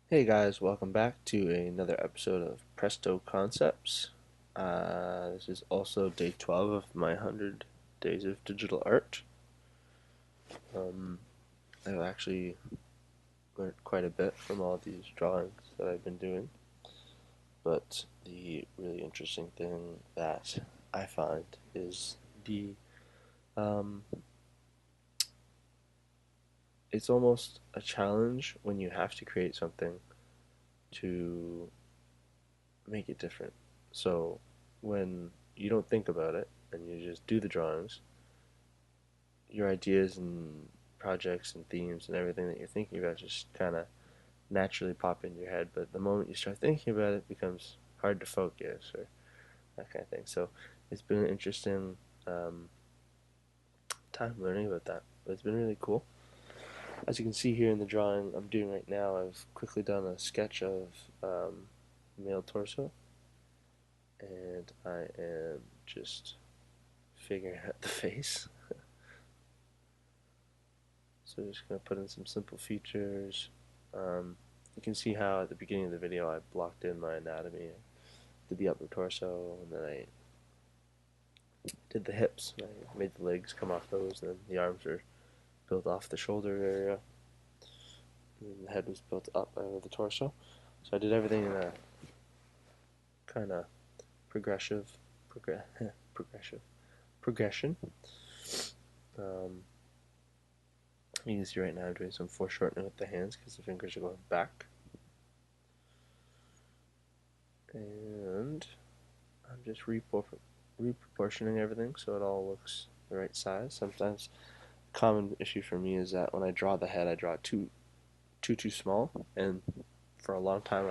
Hey guys, welcome back to another episode of Presto Concepts. This is also day 12 of my 100 days of digital art. Um, I've actually learned quite a bit from all these drawings that I've been doing, but the really interesting thing that I find is the um, it's almost a challenge when you have to create something to make it different. So when you don't think about it and you just do the drawings, your ideas and projects and themes and everything that you're thinking about just kind of naturally pop into your head. But the moment you start thinking about it, it becomes hard to focus or that kind of thing. So it's been an interesting um, time learning about that. But it's been really cool. As you can see here in the drawing I'm doing right now, I've quickly done a sketch of male torso, and I am just figuring out the face. So just gonna put in some simple features. You can see how at the beginning of the video I blocked in my anatomy, did the upper torso, and then I did the hips. I made the legs come off those, and then the arms are built off the shoulder area, and the head was built up over the torso. So I did everything in a kind of progressive, progressive progression. Um, you can see right now I'm doing some foreshortening with the hands because the fingers are going back. And I'm just reproportioning everything so it all looks the right size. Sometimes a common issue for me is that when I draw the head, I draw it too small, and for a long time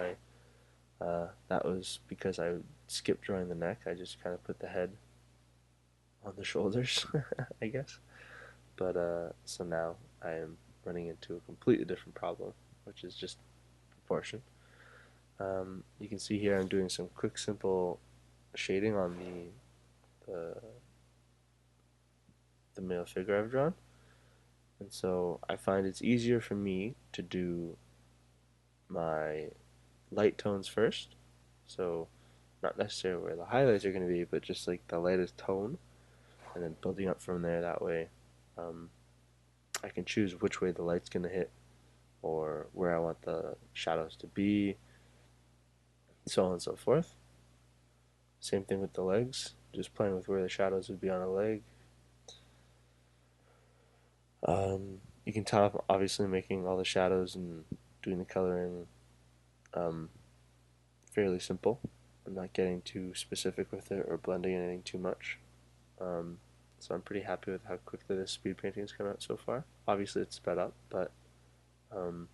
that was because I skipped drawing the neck. I just kind of put the head on the shoulders, I guess. But so now I am running into a completely different problem, which is just proportion. You can see here I'm doing some quick, simple shading on the male figure I've drawn, and so I find it's easier for me to do my light tones first. So not necessarily where the highlights are going to be, but just like the lightest tone, and then building up from there. That way, um, I can choose which way the light's going to hit, or where I want the shadows to be, so on and so forth. Same thing with the legs, just playing with where the shadows would be on a leg. You can tell I'm obviously making all the shadows and doing the coloring um, fairly simple. I'm not getting too specific with it or blending anything too much. Um, so I'm pretty happy with how quickly this speed painting has come out so far. Obviously it's sped up, but um,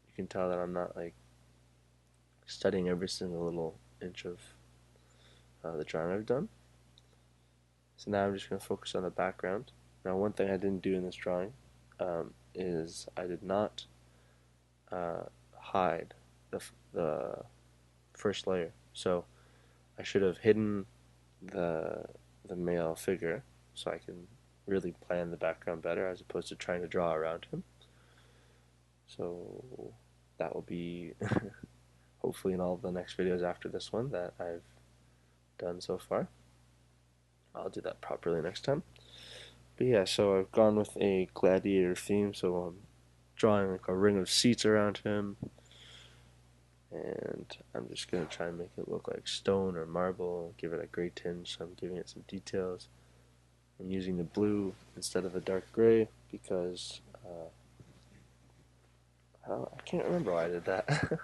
you can tell that I'm not like studying every single little inch of the drawing I've done. So now I'm just going to focus on the background. Now one thing I didn't do in this drawing is I did not uh, hide the first layer. So I should have hidden the the male figure so I can really plan the background better as opposed to trying to draw around him. So that will be hopefully in all the next videos after this one that I've done so far. I'll do that properly next time. But yeah, so I've gone with a gladiator theme, so I'm drawing like a ring of seats around him, and I'm just gonna try and make it look like stone or marble, give it a gray tinge, so I'm giving it some details. I'm using the blue instead of a dark gray because I can't remember why I did that.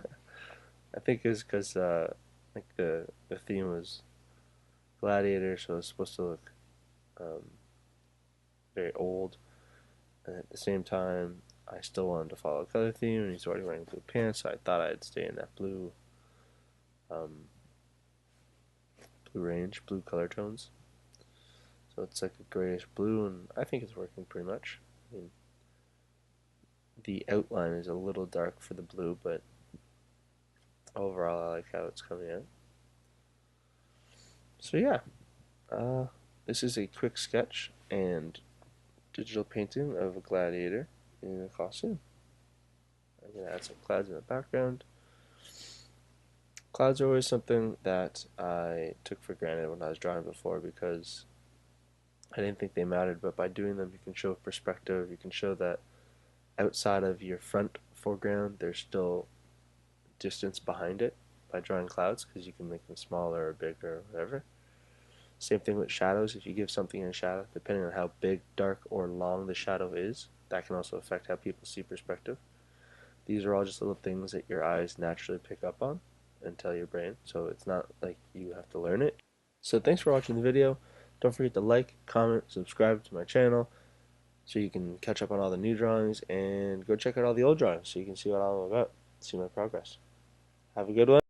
I think it's because like the theme was gladiator, so it's supposed to look um, very old, and at the same time, I still wanted to follow a color theme, and he's already wearing blue pants, so I thought I'd stay in that um, blue range, blue color tones. So it's like a grayish blue, and I think it's working pretty much. I mean, the outline is a little dark for the blue, but overall, I like how it's coming out. So yeah, uh, this is a quick sketch and digital painting of a gladiator in a costume. I'm going to add some clouds in the background. Clouds are always something that I took for granted when I was drawing before because I didn't think they mattered, but by doing them you can show perspective, you can show that outside of your front foreground there's still distance behind it by drawing clouds because you can make them smaller or bigger or whatever. Same thing with shadows. If you give something a shadow, depending on how big, dark, or long the shadow is, that can also affect how people see perspective. These are all just little things that your eyes naturally pick up on and tell your brain, so it's not like you have to learn it. So thanks for watching the video. Don't forget to like, comment, subscribe to my channel so you can catch up on all the new drawings, and go check out all the old drawings so you can see what I'm about, see my progress. Have a good one.